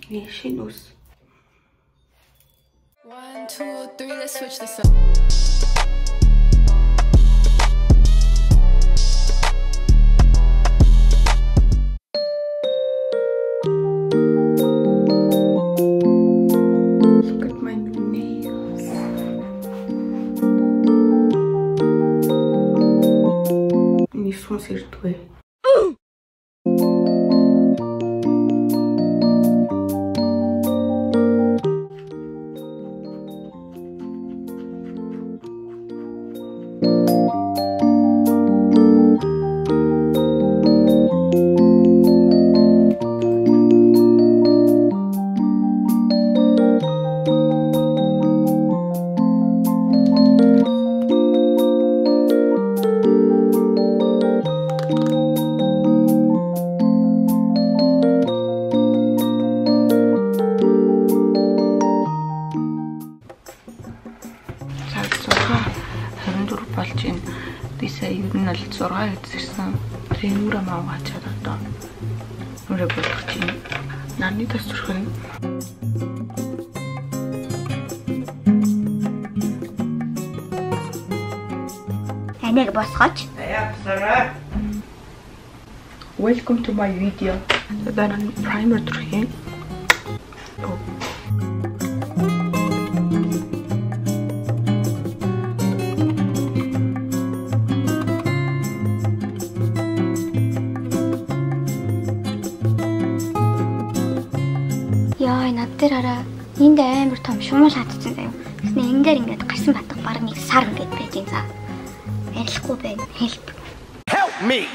Шинүүс. 1, 2, 3, let's switch this up. Look at my nails. Ini semua sirtuwe. болж байна. Би сая ер нь л 6 үзсэн. Тэгээ нүрэ маавгачаад одоо нүрэ болох чинь. Нарны тас зүрхэн. Энийг босгооч. Яапсараа. Welcome to my video. Дараа нь primer түрхий. Яа, над дээр хараа. Энд амар том шумуул хатчихсан заяа. Тэснэ энэ дээр ингээд гарсан батг баг нэг сар ингээд байж энэ цаа. Арилахгүй байна. Help. Help me.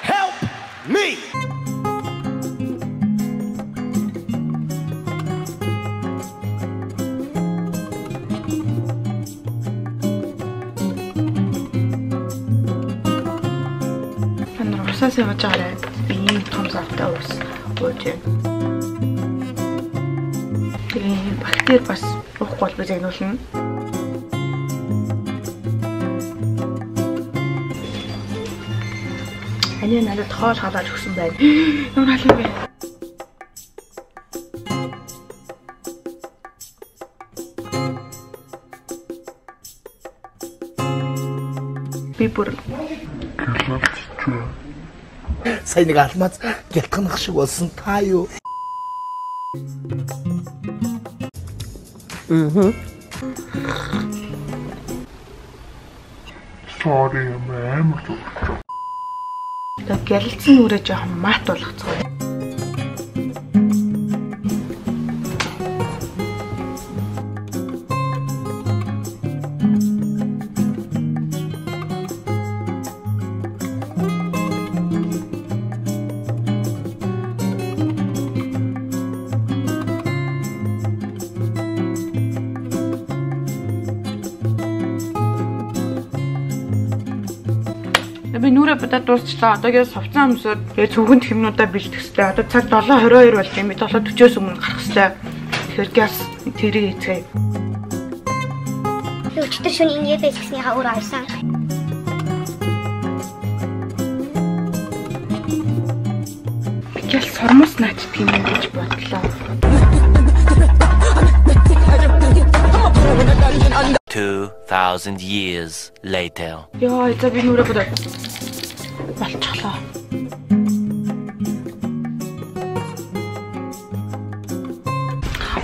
Help me. Ан урсаас явж байгаарай. Би ийм том завтай ус ууж байна. Тэгээ бактери бас уухгүй бол би загнуулна. Ани надад хоол халааж өгсөн байна. Ямар халуун бэ? Би бүр Сая нэг алмаз гялтганах шиг болсон та юу? Sorry, амар зүгт. тэг гялцсан нүрээ жоохон мат болгоцгоо. Би нүрэ бодоод дуусчлаа. Одоогийн совцсан өмсөд тэгээ цүгэнд хэмнүүдээ бэлдэх хэрэгтэй. Одоо цаг 7:22 болж юм. Би 7:40-оос өмнө гарах хэрэгтэй. Тэгэхээр газ тэрийг хийцгээе. Өчтөр шөнө ингэ байсгснийхаа өөр авсан. Гэл сормос наачдаг юм гэж бодлоо. 2,000 years later. Яа, за би нүрэ бодоод болчихлоо.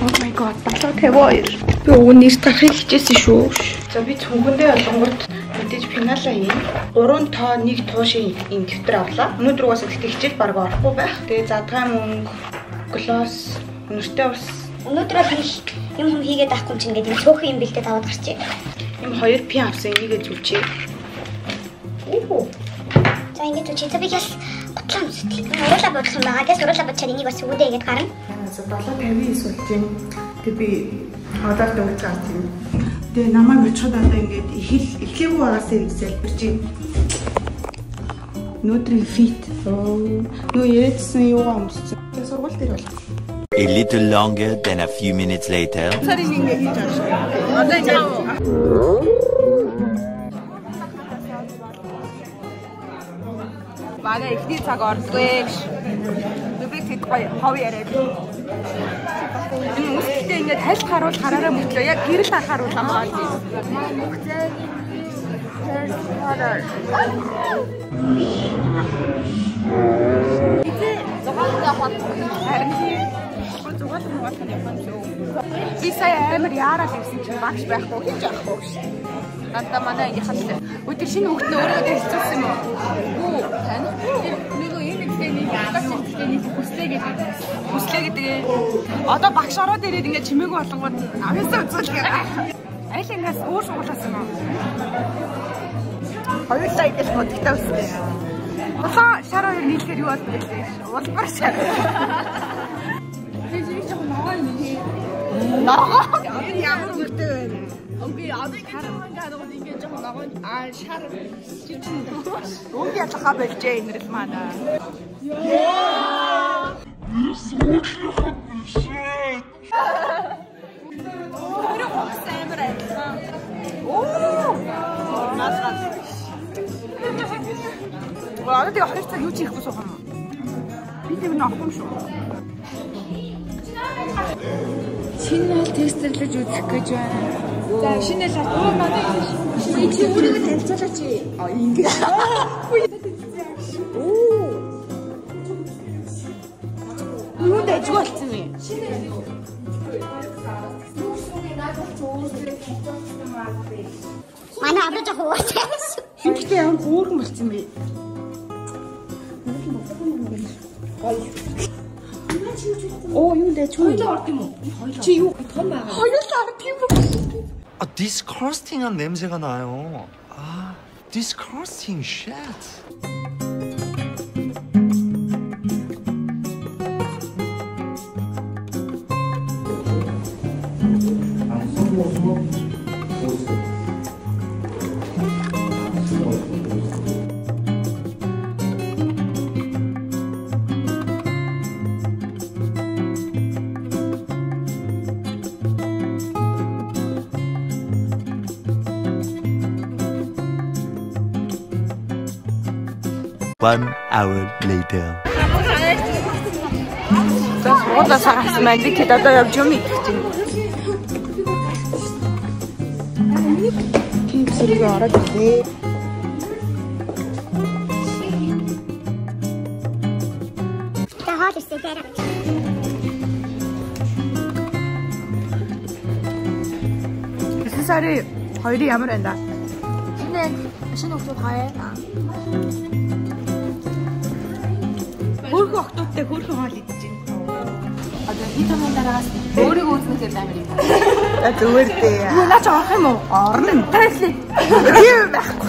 Oh my god, батлаа тавиа. Би өвнийс гарахыг хичээсэн шүү. За би цүнхэндээ олонгот мэдээж финалаа хийн. 3 тоо 1 туушийн энэ дэвтэр авлаа. Өнөөдөр угаасаа гэхдээ хичээл баг орохгүй байх. Тэгээ задгай мөнгө, глосс, өнөртэй ус. Өнөөдөр хийх юм хийгээд авахгүй юм чинь ингээд энэ цөөхөн юм бэлдээд аваад гарчээ. Им 2 пи авсан энийг зүвчээ. Оо. За ингэж үчи би яс бодлоо үзтээ. Уруулаа бодлох юм байгаа. Гэс уруулаа бодчаад энийг бас үүдээ ингэж гарна. За 7:50 болж байна. Тэгээ би одоор дөнгөж гарсан. Тэгээ намайг очиход одоо ингээд эхлээгүй байгаас юм залбирч юм. Өнөөдрийн фит. Нөө ярьсан юугаа өмссөн. Тэгээ сургууль дээр бол. A little longer than a few minutes later. Манай ихний цаг ордог. Би тэд гоё хов яриад. Энэ үсгэлтэй ингээд хальт харуул хараараа мөтлөө. Яг гэрэл харахаар амгаа тийм. Би сая амар яарал ирсэн чинь багш байхгүй хийж авахгүй ш. Надаа манай ангийнхан өдөр шинэ хүүхд нь өөрөө хэлцүүлсэн юм уу? Үгүй тань. Нэг юм ихтэй нэг классиктэй нэг хүслээ гэдэг. Одоо багш ороод ирээд ингээд чимээгүй болонгууд авьяасаа үзүүлэх. Айл ингээс өөр сургуулаас юм уу? Хоёулаа идэх бодогтой үстэй. Бохоо шараа нийлэхээр юу болов бэ? Улбар шар. Ногоо ямар үгтэй вэ? Окей, одоо харангууд ингээд жоохон ногоо шар чичэн. Уг ялхаа болжээ энэ л манай. Ваа, тэ ахирцаа юу ч хийхгүй суух юм. Би тэр нь авахгүй шүү. Шинэ хэл тестерлэж үзэх гэж байна. За шинэ хэл авах надад чинь чи өөрийгөө танилцуулаач. Ингээ. Юу дэж болцсон юм? Манай авраж хууч. Шинэтэй ямар хөөрхөн болцсон бэ? Оо юу дэж юу? Хоёулаа орд юм уу? Чи юу том байгаа? Хоёулаа орд юм уу? 아, disgusting한 냄새가 나요. 아, disgusting shit. One hour later. За сургуулаа сагасан байна. Би хэд одоо явж юм идэх чинь. Тийм зэрэг ороод ирлээ. Та хоол өстэй дээр. Эсэ сарын хоёрын ямар байна да? Шинэ хүмүүс хаяа. Хөөрхөн охтуудтай хөөрхөн хоол идэж байна. Одоо хит хамгийн дараагаас өөрийгөө үзнэхээр амар юм. За зүгээр дээ. Юу наач авах юм уу? Орно. Тайлээ. Юу байхгүй.